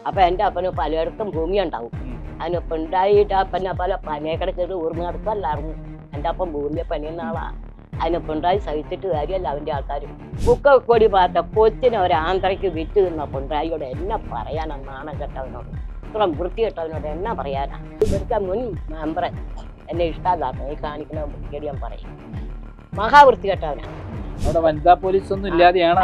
അപ്പൊ എൻ്റെ അപ്പന് പലയിടത്തും ഭൂമി ഉണ്ടാവും. അതിന് പിണ്ടായിട്ട് അപ്പനെ പല പനയേക്കട കയറി ഊർന്ന് നടത്തല്ലായിരുന്നു. എൻ്റെ അപ്പം ഭൂമിയെ പണിയുന്ന ആളാ. അതിന് പിണ്ടായി സഹിച്ചിട്ട് കാര്യമല്ല അവൻ്റെ ആൾക്കാർ. കുക്കക്കൊടി പാത്ത കൊച്ചിനെ ഒരാന്ത്രയ്ക്ക് വിറ്റ് നിന്ന പിണ്ടായിയോട് എന്നെ പറയാനാ? നാണം കെട്ടവനോട്, ഇത്ര വൃത്തികെട്ടവനോട് എന്നാ പറയാനാ? ഇവിടുത്തെ മുൻ മെമ്പറെ എന്നെ ഇഷ്ടമല്ലാത്ത ഈ കാണിക്കുന്ന വൃത്തികേട് ഞാൻ പറയും. മഹാവൃത്തികെട്ടവനാ. അവിടെ വനിതാ പോലീസ് ഒന്നും ഇല്ലാതെയാണ്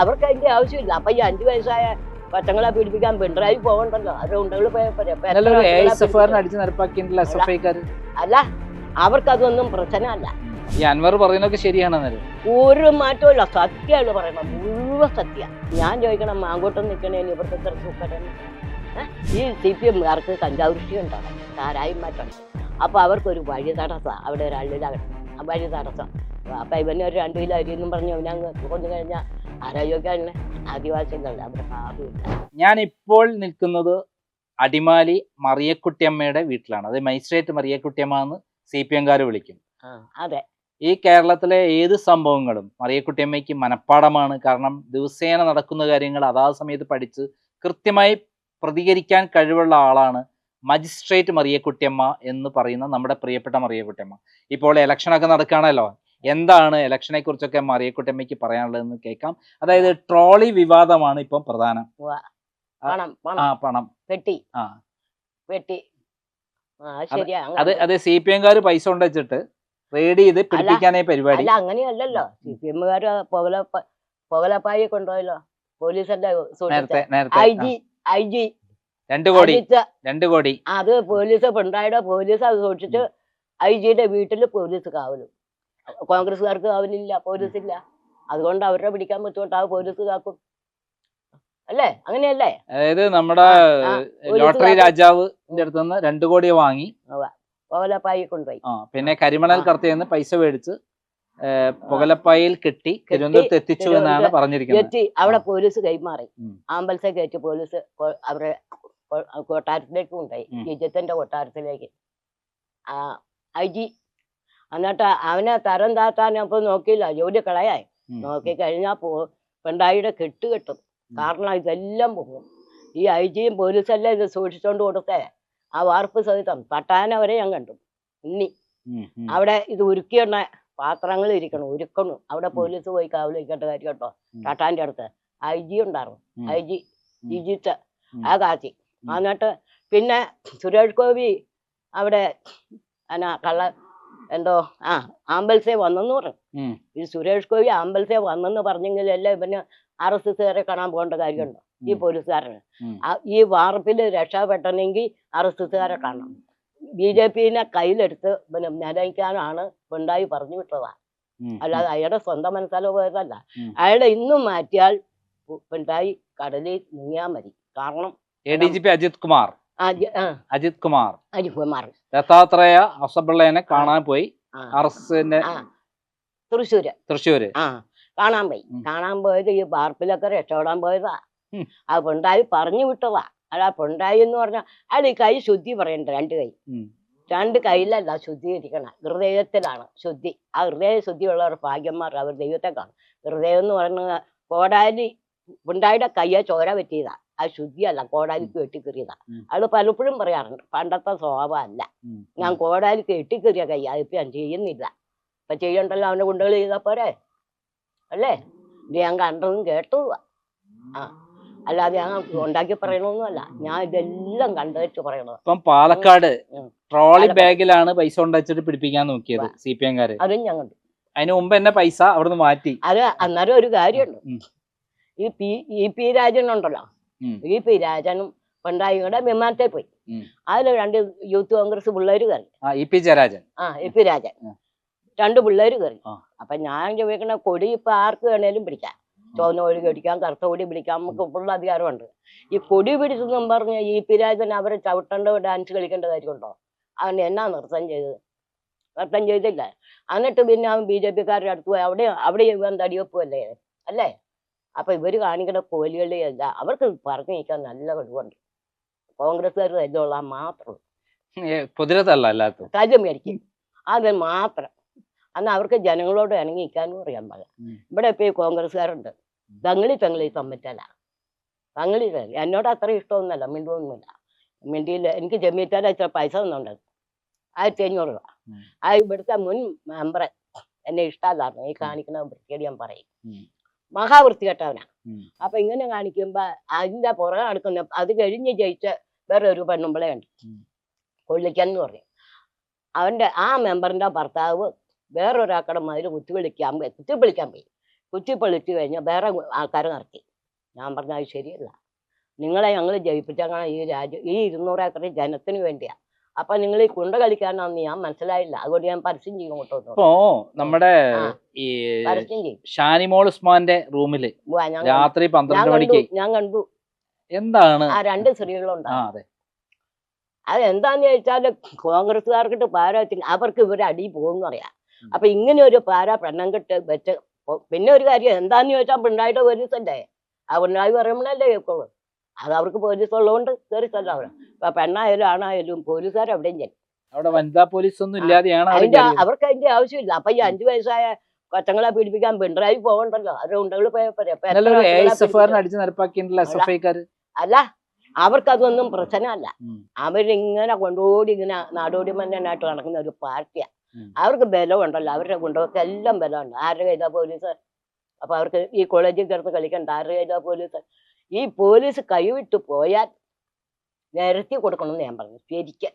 അവർക്ക് അതിന്റെ ആവശ്യമില്ല. അപ്പൊ ഈ 5 വയസ്സായ കൊച്ചങ്ങളെ പീഡിപ്പിക്കാൻ പിണറായി പോകണ്ടല്ലോ. അവരുടെ ഉണ്ടകൾ അല്ല, അവർക്കതൊന്നും പ്രശ്നമല്ല. ഈ അൻവർ പറയുന്നതൊക്കെ ശരിയാണെന്നല്ലേ? ഒരു മാറ്റമില്ല. സത്യമാണ് പറയണം, മുഴുവൻ സത്യ. ഞാൻ ചോദിക്കണം, മാങ്കോട്ടം നിൽക്കണേന് ഇവർക്ക് ഇത്ര സൂക്കരണം? ഈ CPM-കാർക്ക് കഞ്ചാവ് കൃഷി ഉണ്ടാകും, സാരായും മാറ്റം. അപ്പൊ അവർക്കൊരു വഴി തടസ്സം. അവിടെ ഒരാളിലാകണം വഴി തടസ്സം. അപ്പൊ ഇവന് ഒരു 2 കിലോ അരിയെന്നും പറഞ്ഞ് അവനങ്ങ് കൊന്നു കഴിഞ്ഞാൽ ആരോഗ്യക്കാരന് ആദിവാസികളല്ല, അവിടെ ആരുമില്ല. ഞാൻ ഇപ്പോൾ നിൽക്കുന്നത് അടിമാലി മറിയക്കുട്ടിയമ്മയുടെ വീട്ടിലാണ്. അത് മജിസ്ട്രേറ്റ് മറിയക്കുട്ടിയമ്മ എന്ന് CPM-കാർ വിളിക്കും. അതെ. ഈ കേരളത്തിലെ ഏത് സംഭവങ്ങളും മറിയക്കുട്ടിയമ്മയ്ക്ക് മനഃപ്പാടമാണ്. കാരണം ദിവസേന നടക്കുന്ന കാര്യങ്ങൾ അതാത് സമയത്ത് പഠിച്ച് കൃത്യമായി പ്രതികരിക്കാൻ കഴിവുള്ള ആളാണ് മജിസ്ട്രേറ്റ് മറിയക്കുട്ടിയമ്മ എന്ന് പറയുന്ന നമ്മുടെ പ്രിയപ്പെട്ട മറിയക്കുട്ടിയമ്മ. ഇപ്പോൾ ഇലക്ഷനൊക്കെ നടക്കുകയാണല്ലോ. എന്താണ് ഇലക്ഷനെ കുറിച്ചൊക്കെ മറിയക്കുട്ടിയമ്മയ്ക്ക് പറയാനുള്ളതെന്ന് കേൾക്കാം. അതായത് ട്രോളി വിവാദമാണ് ഇപ്പം പ്രധാനം. പണം പെട്ടി. അതെ, CPM-കാര് പൈസ കൊണ്ടുവച്ചിട്ട് റെയ്ഡ് ചെയ്ത് പിടിപ്പിക്കാനായി പരിപാടി. അല്ല, അങ്ങനെയല്ലല്ലോ. CPM-കാര് പുകലപ്പായി കൊണ്ടുപോയല്ലോ പോലീസല്ലേ. IG 2 കോടി അത് പോലീസ് പിണറായിയുടെ പോലീസ് അത് സൂക്ഷിച്ച് IG-യുടെ വീട്ടിൽ പോലീസ് കാവലും. കോൺഗ്രസ്സുകാർക്ക് കാവലില്ല, പോലീസില്ല. അതുകൊണ്ട് അവരുടെ പിടിക്കാൻ ബുദ്ധിമുട്ട്. ആ പോലീസ് കാക്കും അല്ലേ? അങ്ങനെയല്ലേ? അതായത് നമ്മുടെ ലോട്ടറി രാജാവിന്റെ അടുത്ത് നിന്ന് 2 കോടി വാങ്ങി പുകലപ്പായി കൊണ്ടുപോയി. പിന്നെ കരിമണൽ കടത്തിന്ന് പൈസ മേടിച്ച് പുകലപ്പായിൽ കെട്ടി തിരുവനന്തപുരത്ത് എത്തിച്ചു എന്നാണ് പറഞ്ഞിരിക്കുന്നത്. അവിടെ പോലീസ് കൈമാറി. ആംബുലൻസ് കയറ്റി പോലീസ് അവരുടെ കൊട്ടാരത്തിലേക്ക് കൊണ്ടുപോയി, ജിജത്തിന്റെ കൊട്ടാരത്തിലേക്ക്. IG എന്നിട്ട് അവനെ തരം താത്താൻ അപ്പൊ നോക്കിയില്ല, ജോലി കളയായി. നോക്കി കഴിഞ്ഞാൽ പിണറായിയുടെ കെട്ട് കെട്ടും. കാരണം ഇതെല്ലാം പോകും. ഈ IG-യും പോലീസെല്ലാം ഇത് സൂക്ഷിച്ചോണ്ട് കൊടുത്തേ. ആ വാർപ്പ് സഹിതം പട്ടാന വരെ ഞാൻ കണ്ടു. ഇനി അവിടെ ഇത് ഉരുക്കിയ പാത്രങ്ങൾ ഇരിക്കണം, ഉരുക്കണം. അവിടെ പോലീസ് പോയി കാവലിക്കേണ്ട കാര്യം കേട്ടോ. തട്ടാന്റെ അടുത്ത് IG ഉണ്ടായിരുന്നു. IG ജിജിത്ത് ആ കാച്ചി. എന്നിട്ട് പിന്നെ സുരേഷ് ഗോപി അവിടെ ആംബുലൻസേ വന്നെന്ന് പറഞ്ഞു. ഈ സുരേഷ് ഗോപി ആംബുലൻസേ വന്നെന്ന് പറഞ്ഞെങ്കിലല്ലേ ഇവന് RSS-കാരെ കാണാൻ പോകേണ്ട കാര്യമുണ്ടോ? ഈ പോലീസുകാരന് ഈ വാർപ്പിൽ രക്ഷപ്പെട്ടെങ്കിൽ RSS-കാരെ കാണണം. BJP-നെ കയ്യിലെടുത്ത് പിന്നെ നിലയ്ക്കാനാണ് പിണറായി പറഞ്ഞു വിട്ടതാ. അല്ലാതെ അയാളുടെ സ്വന്തം മനസ്സാലോ പോയതല്ല. അയാളെ ഇന്നും മാറ്റിയാൽ പിണറായി കടലിൽ മുങ്ങിയാൽ മതി. കാരണം ADGP അജിത് കുമാർ ദത്താത്രേയ ഹൊസബിള്ളയെ കാണാൻ പോയി. RSS-ന്റെ തൃശ്ശൂര് കാണാൻ പോയി. കാണാൻ പോയത് ഈ വാർപ്പിലൊക്കെ രക്ഷപ്പെടാൻ പോയതാ. അത് പിണറായി പറഞ്ഞു വിട്ടതാ. അല്ല, പിണറായി എന്ന് പറഞ്ഞാൽ അയാൾ ഈ കൈ ശുദ്ധി പറയണ്ട. 2 കൈയിലല്ല ശുദ്ധീകരിക്കണം, ഹൃദയത്തിലാണ് ശുദ്ധി. ആ ഹൃദയ ശുദ്ധിയുള്ളവർ ഭാഗ്യന്മാർ, അവർ ദൈവത്തെ കാണും. ഹൃദയം എന്ന് പറയുന്നത് കോടാലി പിണറായിയുടെ കയ്യെ ചോര പറ്റിയതാ. ആ ശുദ്ധിയല്ല, കോടാലിക്ക് വെട്ടിക്കറിയതാ. അയാൾ പലപ്പോഴും പറയാറുണ്ട്, പണ്ടത്തെ സ്വഭാവം അല്ല, ഞാൻ കോടാലിക്ക് വെട്ടിക്കറിയ കൈ, അതിപ്പോ ഞാൻ ചെയ്യുന്നില്ല. ഇപ്പൊ ചെയ്യണ്ടല്ലോ, അവന്റെ ഗുണ്ടകൾ ചെയ്താ പോരെ അല്ലേ? ഇത് ഞാൻ കണ്ടതും കേട്ടു. അല്ലാതെ ഞാൻ ഉണ്ടാക്കി പറയണമൊന്നുമല്ല, ഞാൻ ഇതെല്ലാം കണ്ടുവച്ച് പറയണത്. ഇപ്പം പാലക്കാട് ട്രോളി ബാഗിലാണ് പൈസ കൊണ്ടുവച്ചിട്ട് പിടിപ്പിക്കാൻ നോക്കിയത് CPM-കാര്. അതും ഞാൻ കണ്ടു. അതിന് മുമ്പ് എന്നെ പൈസ അവിടുന്ന് മാറ്റി. അത് അന്നേരം ഒരു കാര്യമുണ്ട്. ഈ പി രാജൻ ഉണ്ടല്ലോ, ഈ പി രാജനും പിണറായി കൂടെ വിമാനത്തിൽ പോയി. അതിൽ 2 യൂത്ത് കോൺഗ്രസ് പിള്ളേര് കയറി. EP ജയരാജൻ 2 പിള്ളേര് കയറി. അപ്പൊ ഞാൻ ചോദിക്കണ, കൊടി ഇപ്പൊ ആർക്ക് വേണേലും പിടിക്കാം. ചുവന്ന കൊടി പിടിക്കാം, കറുത്ത കൊടി പിടിക്കാം, നമുക്ക് ഫുൾ അധികാരമുണ്ട്. ഈ കൊടി പിടിച്ചെന്നും പറഞ്ഞ് EP രാജൻ അവരെ ചവിട്ടേണ്ട ഡാൻസ് കളിക്കേണ്ട കാര്യമുണ്ടോ? അവൻ എന്നാ നൃത്തം ചെയ്തത്? നൃത്തം ചെയ്തില്ല. എന്നിട്ട് പിന്നെ അവൻ BJP-കാരുടെ അടുത്ത് പോയി. അവിടെ ഇവൻ തടിവെപ്പല്ലേ അല്ലേ? അപ്പൊ ഇവര് കാണിക്കുന്ന കോലികളിയല്ല, അവർക്ക് പറഞ്ഞു നിൽക്കാൻ നല്ല കഴിവുണ്ട്. കോൺഗ്രസ്സുകാർ തല്ലുള്ള മാത്രം കാര്യം മേടിക്കും, അത് മാത്രം. അന്ന് അവർക്ക് ജനങ്ങളോട് ഇണങ്ങി നിൽക്കാനും അറിയാൻ പാടില്ല. ഇവിടെ ഇപ്പൊ ഈ കോൺഗ്രസ്സുകാരുണ്ട്, തങ്ങളി തമ്മറ്റല. പങ്ങളില്ല. എന്നോട് അത്ര ഇഷ്ടമൊന്നുമല്ല, മിണ്ടുമൊന്നുമില്ല. മിണ്ടിയില്ല. എനിക്ക് ജമീറ്റാരെ ഇത്ര പൈസ തന്നുണ്ട്, 1500 രൂപ. ആ ഇവിടുത്തെ മുൻ മെമ്പർ എന്നെ ഇഷ്ടമല്ലായിരുന്നു. ഈ കാണിക്കുന്ന വൃത്തികേട് ഞാൻ പറയും. മഹാവൃത്തികെട്ടവനാ. അപ്പൊ ഇങ്ങനെ കാണിക്കുമ്പോ അതിന്റെ പുറകെ നടക്കുന്ന, അത് കഴിഞ്ഞ് ജയിച്ച വേറെ ഒരു പെണ്ണുമ്പിളെ ഉണ്ട്, കൊള്ളിക്കൻ എന്ന് പറയും. അവന്റെ ആ മെമ്പറിന്റെ ഭർത്താവ് വേറൊരാക്കടെ മതിൽ കുത്തിപ്പൊളിക്കാൻ പോയി. കുത്തിപ്പൊളിച്ചു കഴിഞ്ഞാൽ വേറെ ആൾക്കാർ നിർത്തി. ഞാൻ പറഞ്ഞ അത് ശരിയല്ല, നിങ്ങളെ ഞങ്ങൾ ജയിപ്പിച്ചാൽ ഈ രാജ്യം, ഈ 200 ഏക്കർ ജനത്തിന് വേണ്ടിയാ. അപ്പൊ നിങ്ങൾ ഈ കുണ്ട കളിക്കാനാന്ന് ഞാൻ മനസ്സിലായില്ല. അതുകൊണ്ട് ഞാൻ പരസ്യം ചെയ്യും. ഇപ്പോ നമ്മുടെ ഈ പരസ്യം ചെയ്യും. ഷാനിമോൾ ഉസ്മാന്റെ റൂമില് രാത്രി 12 മണിക്ക് ഞാൻ കണ്ടു. എന്താണ് ആ 2 സ്ത്രീകളുണ്ടാവും. അതെന്താന്ന് ചോദിച്ചാല് കോൺഗ്രസ്സുകാർക്കിട്ട് പാര അവർക്ക് ഇവരെ അടി പോകുമെന്ന് പറയാം. അപ്പൊ ഇങ്ങനെ ഒരു പാര പെണ്ണം കെട്ട് വെച്ച്. പിന്നെ ഒരു കാര്യം എന്താന്ന് ചോദിച്ചാൽ പിണറായിയുടെ പോലീസല്ലേ, ആ പിണറായി പറയുമ്പോഴല്ലേ കേൾക്കുള്ളൂ. അത് അവർക്ക് പോലീസ് ഉള്ളതുകൊണ്ട് കയറി ചെല്ലാം. ഇപ്പൊ പെണ്ണായാലും ആണായാലും പോലീസുകാർ എവിടെയും ചെല്ലും. അവിടെ വനിതാ പോലീസ് ഒന്നും ഇല്ലാതെയാണ് അവർക്ക് അതിന്റെ ആവശ്യമില്ല. അപ്പൊ ഈ 5 വയസ്സായ കൊച്ചങ്ങളെ പീഡിപ്പിക്കാൻ പിണറായി പോകണ്ടല്ലോ, അവരുടെ ഉണ്ടകൾ അല്ല, അവർക്കതൊന്നും പ്രശ്നമല്ല. അവരിങ്ങനെ കൊണ്ടോടി ഇങ്ങനെ നാടോടി മന്നനായിട്ട് നടക്കുന്ന ഒരു പാർട്ടിയാ. അവർക്ക് ബലമുണ്ടല്ലോ, അവരുടെ ഗുണ്ടകൾക്ക് എല്ലാം ബലമുണ്ട്. ആരുടെ കയ്യിലാ പോലീസ്? അപ്പൊ അവർക്ക് ഈ കോളേജിൽ കിടന്ന് കളിക്കണ്ട. ആരുടെ കയ്യിലാ പോലീസ്? ഈ പോലീസ് കൈവിട്ട് പോയാൽ നിരത്തി കൊടുക്കണമെന്ന് ഞാൻ പറഞ്ഞു. ശരിക്കും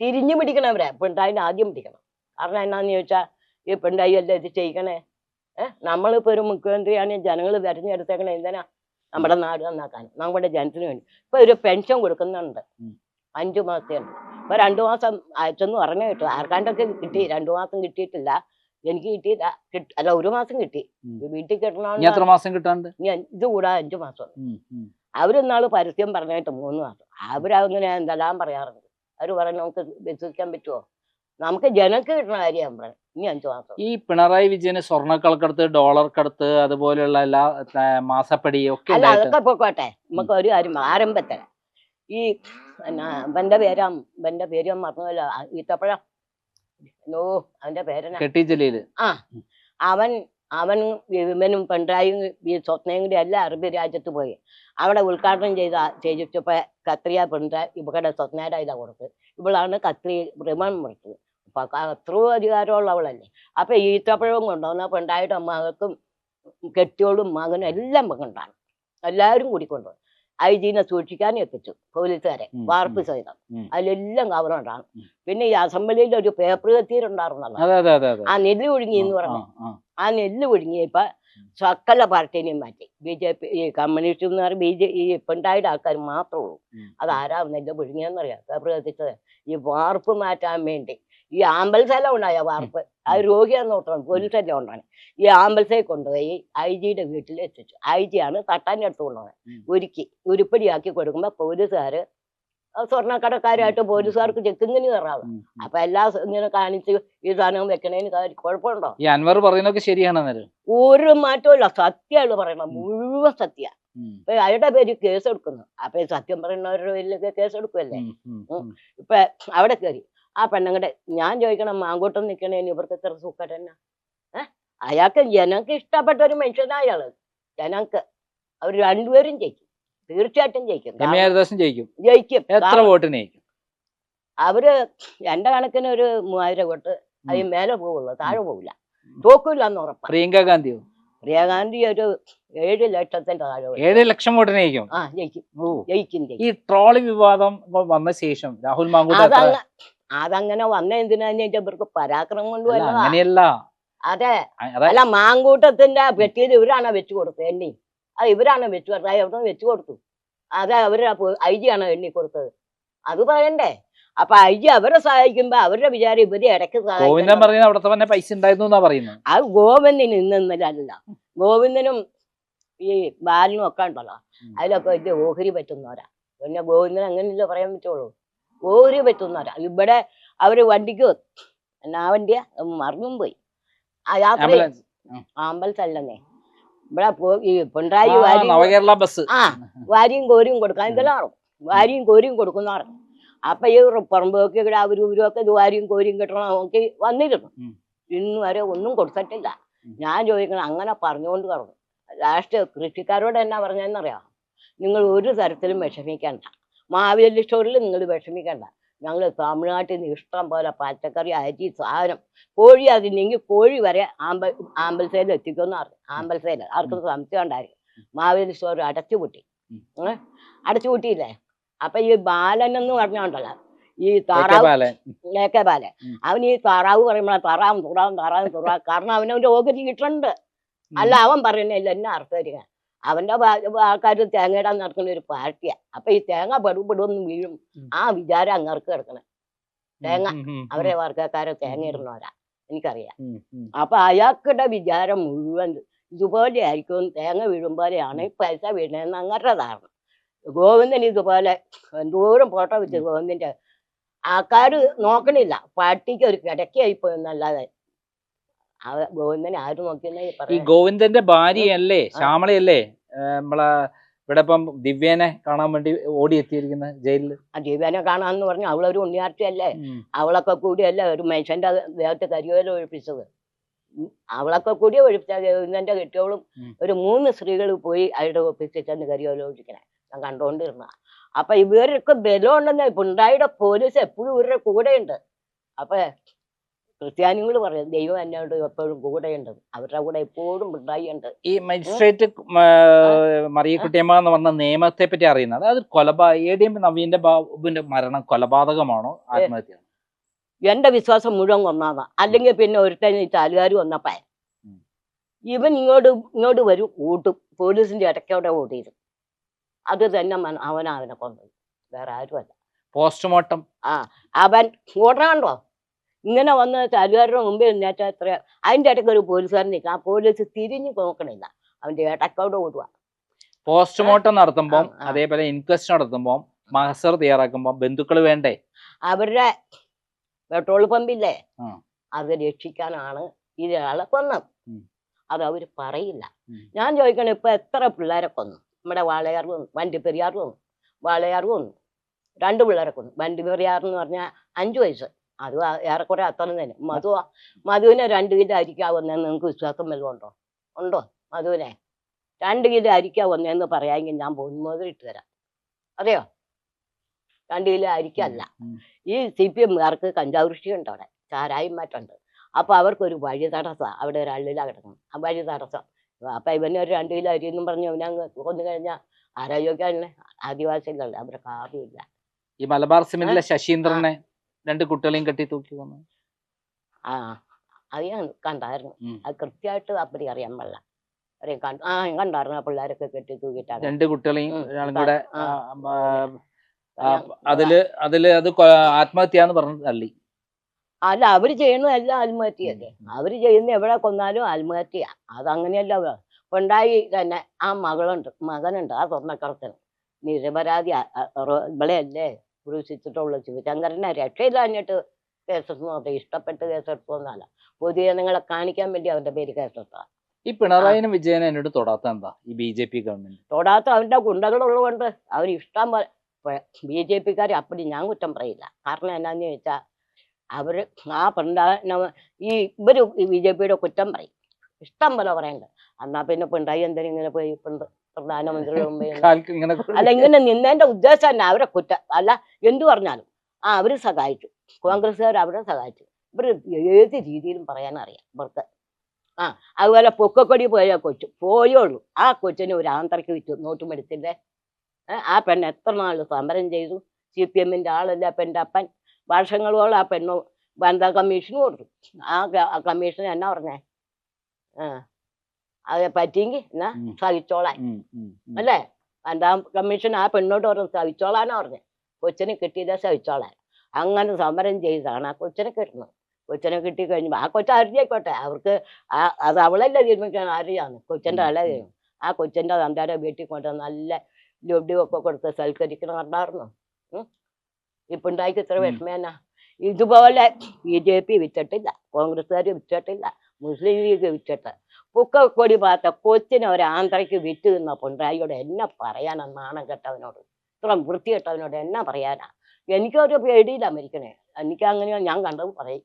തിരിഞ്ഞു പിടിക്കണവരെ പിണറായിനെ ആദ്യം പിടിക്കണം. കാരണം എന്നാന്ന് ചോദിച്ചാൽ ഈ പിണറായി അല്ലേ ഇത് ചെയ്യണേ. നമ്മളിപ്പോ ഒരു മുഖ്യമന്ത്രിയാണ്, ജനങ്ങൾ തെരഞ്ഞെടുത്തേക്കണേ എന്തിനാ? നമ്മുടെ നാട് നന്നാക്കാൻ, നമ്മുടെ ജനത്തിന് വേണ്ടി. ഇപ്പൊ ഒരു പെൻഷൻ കൊടുക്കുന്നുണ്ട്, 5 മാസത്തേണ്ട്. ഇപ്പൊ 2 മാസം അയച്ചെന്ന് പറഞ്ഞു കിട്ടും. ആർക്കാണ്ടൊക്കെ കിട്ടി. 2 മാസം കിട്ടിയിട്ടില്ല. എനിക്ക് കിട്ടിയില്ല. അല്ല, 1 മാസം കിട്ടി. വീട്ടിൽ കിട്ടണോണ്ട് ഇത് കൂടാ 5 മാസം. അവരിന്നാള് പരസ്യം പറഞ്ഞിട്ട് 3 മാസം. അവരങ്ങനെ എന്തെല്ലാം പറയാറുണ്ട്. അവര് പറഞ്ഞു നമുക്ക് വിശ്വസിക്കാൻ പറ്റുമോ? നമുക്ക് ജനക്ക് കിട്ടുന്ന കാര്യം പറഞ്ഞു. ഇനി 5 മാസം. ഈ പിണറായി വിജയന് സ്വർണ്ണക്കടത്ത്, ഡോളർ കടത്ത്, അതുപോലെയുള്ള എല്ലാ മാസപ്പടി ഒക്കെ അല്ല, അതൊക്കെ പോയിക്കോട്ടെ. നമുക്ക് ഒരു കാര്യം ആരംഭത്തില ഈ ഇവന്റെ പേര് മറന്നുമല്ല, ഈത്തപ്പഴ അവന്റെ പേരെന്നാ, കെട്ടി ജലീല്. അവനും ഇവനും പിണറായും ഈ സ്വപ്നയും കൂടി എല്ലാം അറബി രാജ്യത്ത് പോയി അവിടെ ഉദ്ഘാടനം ചെയ്തിട്ടപ്പോ കത്രിയ പിണറായി ഇവിടെ സ്വപ്നയുടെ ഇതാ കൊടുത്ത്. ഇവളാണ് കത്രി റിമൺ മുറിച്ചത്. അപ്പൊ അത്രയും അധികാരമുള്ളവളല്ലേ. അപ്പൊ ഈത്തപ്പഴവും കൊണ്ടുവന്ന പിണറായിയുടെ മകൾക്കും കെട്ടിയോളും മകനും എല്ലാം കൊണ്ടാണ്, എല്ലാവരും കൂടി കൊണ്ടുപോയി. ഐജീനെ സൂക്ഷിക്കാനും എത്തിച്ചു പോലീസുകാരെ, വാർപ്പ് സഹിതം. അതിലെല്ലാം കവറുണ്ടാണ്. പിന്നെ ഈ അസംബ്ലിയിൽ ഒരു പേപ്പർ കത്തിയിട്ടുണ്ടായിരുന്നല്ലോ, ആ നെല്ല് ഒഴുങ്ങി എന്ന് പറഞ്ഞു. ആ നെല്ല് ഒഴുങ്ങിയപ്പോ സകല പാർട്ടിനെയും മാറ്റി. BJP, ഈ കമ്മ്യൂണിസ്റ്റ് എന്ന് പറഞ്ഞാൽ ഈ പിണറായിയുടെ ആൾക്കാർ മാത്രമേ ഉള്ളൂ. അതാരാ നെല്ല് ഒഴുങ്ങിയെന്നറിയാം, പേപ്പർ കത്തിച്ചത്. ഈ വാർപ്പ് മാറ്റാൻ വേണ്ടി ഈ ആമ്പൽസെല്ലാം ഉണ്ടായ വാർപ്പ്, അത് രോഗിയാന്ന് ഓർത്തോണ്ട് പോലീസെല്ലാം ഉണ്ടാണ്. ഈ ആമ്പൽസെ കൊണ്ടുപോയി IG-യുടെ വീട്ടിൽ എത്തിച്ചു. IG-ആണ് തട്ടാൻ്റെ അടുത്ത് കൊണ്ടുപോകുന്നത്. ഉരുപ്പടിയാക്കി കൊടുക്കുമ്പോ പോലീസുകാര് സ്വർണ്ണക്കടക്കാരായിട്ട് പോലീസുകാർക്ക് ചെക്കിങ്ങിന് കയറാവും. അപ്പൊ ഇങ്ങനെ കാണിച്ച് ഈ സാധനം വെക്കണേന് കുഴപ്പമുണ്ടോ? ഈ അൻവർ പറയുന്നതൊക്കെ ശരിയാണ്. ഒരു മാറ്റമില്ല, സത്യമാണ് പറയണം, മുഴുവൻ സത്യ. അയാളുടെ പേര് കേസ് എടുക്കുന്നു. അപ്പൊ സത്യം പറയുന്നവരുടെ പേരിലൊക്കെ കേസ് എടുക്കുമല്ലേ. ഇപ്പൊ അവിടെ കയറി ആ പെണ്ണുങ്ങളുടെ ഞാൻ ചോദിക്കണം, മാങ്കോട്ടം നിൽക്കണേന് ഇവർക്ക് എത്ര സുഖം തന്നെ. അയാൾക്ക് ജനങ്ങൾക്ക് ഇഷ്ടപ്പെട്ട ഒരു മനുഷ്യനാ അയാള്. ജനങ്ങൾക്ക് അവർ രണ്ടുപേരും ജയിക്കും, തീർച്ചയായിട്ടും ജയിക്കും. എത്ര വോട്ടിന് ജയിക്കും? അവര് എന്റെ കണക്കിന് ഒരു 3000 വോട്ട്. അതിന് മേലെ പോവുള്ളൂ, താഴെ പോവില്ല. തോക്കില്ല എന്ന് ഉറപ്പാണ്. പ്രിയങ്കാഗാന്ധി ഒരു 7 ലക്ഷത്തിന്റെ താഴെ. 7 ലക്ഷം വോട്ടിന് ജയിക്കും. ജയിക്കും. ഈ ട്രോളി വിവാദം വന്ന ശേഷം രാഹുൽ മാങ്കൂട്ടം അതങ്ങനെ വന്ന എന്തിനാന്ന് വെച്ചാൽ ഇവർക്ക് പരാക്രമം കൊണ്ടുവല്ല. അങ്ങനെയല്ല. അതെ, അല്ല, മാങ്കൂട്ടത്തിന്റെ പെട്ടിയിൽ ഇവരാണ് വെച്ചു കൊടുത്തത് എണ്ണി. അത് ഇവരാണ് വെച്ചു കൊടുത്തത്. എവിടെ വെച്ചു കൊടുത്തു? അതെ, അവരുടെ IG-ആണ് എണ്ണി കൊടുത്തത്. അത് പറയണ്ടേ? അപ്പൊ IG അവരെ സഹായിക്കുമ്പോ അവരുടെ വിചാരം ഇവര് ഇടയ്ക്ക് സഹായിക്കും. പൈസ ഉണ്ടായിരുന്നു പറയുന്നത്. അത് ഗോവിന്ദന് ഇന്നല്ല, ഗോവിന്ദനും ഈ ബാലനും ഒക്കെ ഉണ്ടല്ലോ, അതിലൊക്കെ വലിയ ഓഹരി പറ്റുന്നവരാ. പിന്നെ ഗോവിന്ദൻ അങ്ങനെയല്ലേ പറയാൻ പറ്റുള്ളൂ, ഓഹരി പറ്റുന്നവരാ. ഇവിടെ അവര് വണ്ടിക്ക് എന്നാ വണ്ടിയാ മറിഞ്ഞും പോയി ആ യാത്ര. ആമ്പൽസല്ലെന്നേ, ഇവിടെ ഈ പിണറായി വാരിയും കോരിയും കൊടുക്കാൻ എന്തെല്ലാം വാരിയും കോരിയും കൊടുക്കുന്നവർ. അപ്പൊ ഈ പുറമ്പോക്ക് ഇവിടെ അവരൂരൊക്കെ ഇത് വാരിയും കോരിയും കിട്ടണം നോക്കി വന്നിരുന്നു. ഇന്ന് വരെ ഒന്നും കൊടുത്തിട്ടില്ല. ഞാൻ ചോദിക്കണം, അങ്ങനെ പറഞ്ഞുകൊണ്ട് കടന്നു. ലാസ്റ്റ് കൃഷിക്കാരോട് എന്നാ പറഞ്ഞതെന്നറിയാം, നിങ്ങൾ ഒരു തരത്തിലും വിഷമിക്കണ്ട. മാവേലി സ്റ്റോറിൽ നിങ്ങൾ വിഷമിക്കണ്ട. ഞങ്ങൾ തമിഴ്നാട്ടിൽ നിന്ന് ഇഷ്ടം പോലെ പച്ചക്കറി, അരി, സാധനം, കോഴി അതില്ലെങ്കിൽ കോഴി വരെ ആമ്പൽസേൽ എത്തിക്കുമെന്ന് പറഞ്ഞു. ആമ്പൽസേൽ ആർക്കും സംശയം ഉണ്ടായിരുന്നു. മാവേലി സ്റ്റോർ അടച്ചുപൂട്ടി. അടച്ചുപൂട്ടിയില്ലേ? അപ്പൊ ഈ ബാലൻ എന്ന് പറഞ്ഞോണ്ടല്ലോ, ഈ താറാവ്, ലേക്കെ ബാലൻ, അവൻ ഈ താറാവ് പറയുമ്പോഴാണ് താറാവ്. കാരണം അവനവന്റെ ഓഹരി കിട്ടുന്നുണ്ട്. അല്ല അവൻ പറയുന്നില്ല എന്നാ അർത്ഥം. അവന്റെ ആൾക്കാർ തേങ്ങയിടാൻ നടക്കുന്ന ഒരു പാർട്ടിയാ. അപ്പൊ ഈ തേങ്ങ പെടുപെടുവെന്ന് വീഴും. ആ വിചാരം അങ്ങർക്ക് കിടക്കണേ. തേങ്ങ അവരെ വർഗക്കാരെ തേങ്ങ ഇടുന്നവരാ, എനിക്കറിയാം. അപ്പൊ അയാൾക്കുടെ വിചാരം മുഴുവൻ ഇതുപോലെ ആയിരിക്കും. തേങ്ങ വീഴുമ്പോലെയാണ് പൈസ വീഴുന്നതെന്ന് അങ്ങരുടെ ധാരണ. ഗോവിന്ദൻ ഇതുപോലെ എന്തോരം ഫോട്ടോ വെച്ച് ഗോവിന്ദന്റെ ആൾക്കാര് നോക്കണില്ല. പാർട്ടിക്ക് ഒരു കിടക്കയായിപ്പോയെന്നല്ലാതെ ഗോവിന്ദനെ ആര് നോക്കിയെന്ന് ഈ ഗോവിന്ദന്റെ ഭാര്യയല്ലേ, ശ്യാമളയല്ലേ നമ്മളെ ഇവിടെ ഇപ്പം ദിവ്യേനെ കാണാൻ വേണ്ടി ഓടിയെത്തിയിരിക്കുന്ന ജയിലില്? ദിവ്യേനെ കാണാന്ന് പറഞ്ഞു. അവളൊരു ഉണ്ണിയാർച്ചയല്ലേ, അവളൊക്കെ കൂടിയല്ലേ ഒരു മനുഷ്യന്റെ ദേഹത്ത് കരിവേല ഒഴിപ്പിച്ചത്. അവളൊക്കെ കൂടി ഒഴിപ്പിച്ച ഗോവിന്ദന്റെ കെട്ടിയോളും ഒരു 3 സ്ത്രീകൾ പോയി അയാളുടെ ഓഫീസിൽ ചെന്ന് കരിവേല ഒഴിക്കണേ ഞാൻ കണ്ടോണ്ടിരുന്ന. അപ്പൊ ഇവരൊക്കെ ബലമുണ്ടെന്ന് പിണറായിയുടെ പോലീസ് എപ്പോഴും ഇവരുടെ കൂടെയുണ്ട്. അപ്പൊ ക്രിസ്ത്യാനികൾ പറയും ദൈവം എന്നോട് എപ്പോഴും കൂടെയുണ്ട്, അവരുടെ കൂടെ എപ്പോഴും പിണറായി ഉണ്ട്. ഈ മജിസ്ട്രേറ്റ് മറിയക്കുട്ടിയമ്മ എന്ന് പറഞ്ഞ നിയമത്തെ പറ്റി അറിയുന്നത്, അത് ADM നവീന്റെ ബാബുവിന്റെ മരണം കൊലപാതകമാണോ ആത്മഹത്യ? എന്റെ വിശ്വാസം മുഴുവൻ കൊന്നാതാ. അല്ലെങ്കിൽ പിന്നെ ഒരുത്തൻ ഈ ചാലുകാർ വന്നപ്പോ ഇവൻ ഇങ്ങോട്ട് വരും, കൂട്ടും, പോലീസിന്റെ ഇടയ്ക്കോടെ ഓടിയിരുന്നു. അത് തന്നെ അവനെ കൊന്നത്, വേറെ ആരുമല്ല. പോസ്റ്റ്മോർട്ടം അവൻ ഓടണോ ഇങ്ങനെ വന്ന് ചാലുകാരുടെ മുമ്പിൽ നിന്നേറ്റ എത്ര, അതിന്റെ ഇടയ്ക്ക് ഒരു പോലീസുകാരൻ നിൽക്കുക. ആ പോലീസ് തിരിഞ്ഞു നോക്കണില്ല, അവന്റെ ഇടയ്ക്കോടെ ഓടുക. പോസ്റ്റ്മോർട്ടം നടത്തുമ്പോ അതേപോലെ ഇൻക്വസ്റ്റ് നടത്തുമ്പോ മഹസർ തയ്യാറാക്കുമ്പോ ബന്ധുക്കൾ വേണ്ടേ? അവരുടെ പെട്രോൾ പമ്പില്ലേ, അത് രക്ഷിക്കാനാണ് ഇയാളെ കൊന്നത്. അത് അവര് പറയില്ല. ഞാൻ ചോദിക്കണേ, ഇപ്പൊ എത്ര പിള്ളേരെ കൊന്നു? നമ്മുടെ വാളയാർ കൊന്നു, വണ്ടിപ്പെരിയാർ കൊന്നു, വാളയാർ കൊന്നു, 2 പിള്ളേരെ കൊന്നു. വണ്ടിപ്പെരിയാർ എന്ന് പറഞ്ഞാൽ 5 വയസ്സ്, അത് ഏറെക്കുറെ അത്ര തന്നെ. മധുവിനെ 2 കിലോ അരിക്കാ വന്നതെന്ന് നിങ്ങൾക്ക് വിശ്വാസം വല്ലതും ഉണ്ടോ? മധുവിനെ 2 കിലോ അരിക്കാ വന്നതെന്ന് പറയാമെങ്കിൽ ഞാൻ പൊന്മുതൽ ഇട്ട് തരാം. അതെയോ? 2 കിലോ അരിക്കല്ല. ഈ CPM-കാർക്ക് കഞ്ചാവ് കൃഷിയുണ്ട്, അവിടെ ചാരായം മാറ്റുണ്ട്. അപ്പൊ അവർക്കൊരു വഴി തടസ്സം, അവിടെ ഒരു അള്ളില കിടക്കണം, ആ വഴി തടസ്സം. അപ്പൊ ഇവന് ഒരു 2 കിലോ അരി എന്നും പറഞ്ഞു ഇവനങ്ങ് കൊന്നു കഴിഞ്ഞാൽ ആരോഗ്യമല്ലേ, ആദിവാസികളല്ലേ, അവർക്ക് ആരുമില്ല. ഈ മലബാർ സിമെന്റിലെ ശശീന്ദ്രനെ 2 കുട്ടികളെയും കെട്ടി തൂക്കി വന്നു. അത് ഞാൻ കണ്ടായിരുന്നു. അത് കൃത്യമായിട്ട് അപ്പടി അറിയാൻ പാടില്ല. കണ്ടായിരുന്നു. ആ പിള്ളേരൊക്കെ കെട്ടി തൂക്കിയിട്ടാണ് 2 കുട്ടികളെയും കൂടെ. അതില് അത് ആത്മഹത്യ പറഞ്ഞു തള്ളി. അല്ല, അവര് ചെയ്യുന്നതെല്ലാം ആത്മഹത്യയല്ലേ. അവര് ചെയ്യുന്ന എവിടെ കൊന്നാലും ആത്മഹത്യ. അതങ്ങനെയല്ല. ഉണ്ടായി തന്നെ ആ മകനുണ്ട്, ആ സ്വർണ്ണക്കടത്തിന് നിരപരാധി. ഇവളെയല്ലേ ക്രൂശിച്ചിട്ടുള്ളൂ. ശിവശങ്കരനെ രക്ഷയില്ലാഞ്ഞിട്ട് കേസെടുത്തു. ഇഷ്ടപ്പെട്ട് കേസെടുത്തോന്നല്ല, പൊതുജനങ്ങളെ കാണിക്കാൻ വേണ്ടി അവന്റെ പേര് കേസെടുത്ത. ഈ പിണറായിനും വിജയനും എന്നോട് തൊടാത്ത എന്താ? ഈ BJP ഗവൺമെന്റ് തൊടാത്ത അവന്റെ ഗുണ്ടകളുള്ളതുകൊണ്ട്. അവർ ഇഷ്ടം പോലെ BJP-ക്കാരെ അപ്പടി ഞാൻ കുറ്റം പറയില്ല. കാരണം എന്നാന്ന് ചോദിച്ചാൽ അവര് ഇവര് BJP-യുടെ കുറ്റം പറയും, ഇഷ്ടം പോലെ പറയണ്ട്. എന്നാ പിന്നെ പിണറായി എന്തിനും ഇങ്ങനെ പോയി പ്രധാനമന്ത്രിയുടെ മുമ്പ് അല്ല ഇങ്ങനെ നിന്നതിന്റെ ഉദ്ദേശം തന്നെ അവരെ കുറ്റം അല്ല. എന്തു പറഞ്ഞാലും അവര് സഹായിച്ചു, കോൺഗ്രസ്സുകാർ അവരെ സഹായിച്ചു. ഇവര് ഏത് രീതിയിലും പറയാനറിയാം ഇവർക്ക്. അതുപോലെ പൊക്കക്കൊടി പോയ കൊച്ചു പോയുള്ളൂ. ആ കൊച്ചിന് ഒരു ആന്തരക്ക് വിറ്റു, നോട്ടും എടുത്തില്ലേ. ആ പെണ്ണ് എത്ര നാൾ സമരം ചെയ്തു. CPM-ന്റെ ആളല്ല പെണ്ണിന്റെ അപ്പൻ. വർഷങ്ങളോളം ആ പെണ്ണ് വനിതാ കമ്മീഷന് കൊടുത്തു. ആ കമ്മീഷൻ എന്നാ പറഞ്ഞേ, അതെ പറ്റിയെങ്കിൽ എന്നാ സഹിച്ചോളാൻ അല്ലേ. വനിതാ കമ്മീഷൻ ആ പെണ്ണോട്ട് പറഞ്ഞു സഹിച്ചോളാനാ പറഞ്ഞേ. കൊച്ചിനെ കിട്ടിയില്ല, സഹിച്ചോളാൻ. അങ്ങനെ സമരം ചെയ്താണ് ആ കൊച്ചിനെ കിട്ടുന്നത്. കൊച്ചിനെ കിട്ടി കഴിഞ്ഞപ്പോൾ ആ കൊച്ചു ആയിരിക്കോട്ടെ, അവർക്ക് അത് അവളല്ലേ തീരുമാനിക്കാൻ, ആരെയാണ് കൊച്ചിൻ്റെ അല്ല തീരുമാനം. ആ കൊച്ചിൻ്റെ തന്താരെ വീട്ടിൽ കൊണ്ട് നല്ല ലഡ്ഡുവൊക്കെ കൊടുത്ത് സൽക്കരിക്കണം കണ്ടായിരുന്നു. ഇപ്പം ഉണ്ടാക്കി ഇത്ര വിഷമേനാ. ഇതുപോലെ BJP വിറ്റിട്ടില്ല, കോൺഗ്രസ്സുകാർ വിറ്റിട്ടില്ല, മുസ്ലിം ലീഗ് വിറ്റിട്ട് പൊക്കക്കൊടി പാത്ത കൊച്ചിനെ ഒരു ആന്ധ്രയ്ക്ക് വിറ്റ് നിന്ന പിണറായിയോട് എന്നെ പറയാനാ? നാണം കെട്ടവനോട്, ഇത്ര വൃത്തി കെട്ടവനോട് എന്നാ പറയാനാ? എനിക്കൊരു പേടിയില്ല മരിക്കണേ. എനിക്ക് അങ്ങനെയോ ഞാൻ കണ്ടത് പറയും.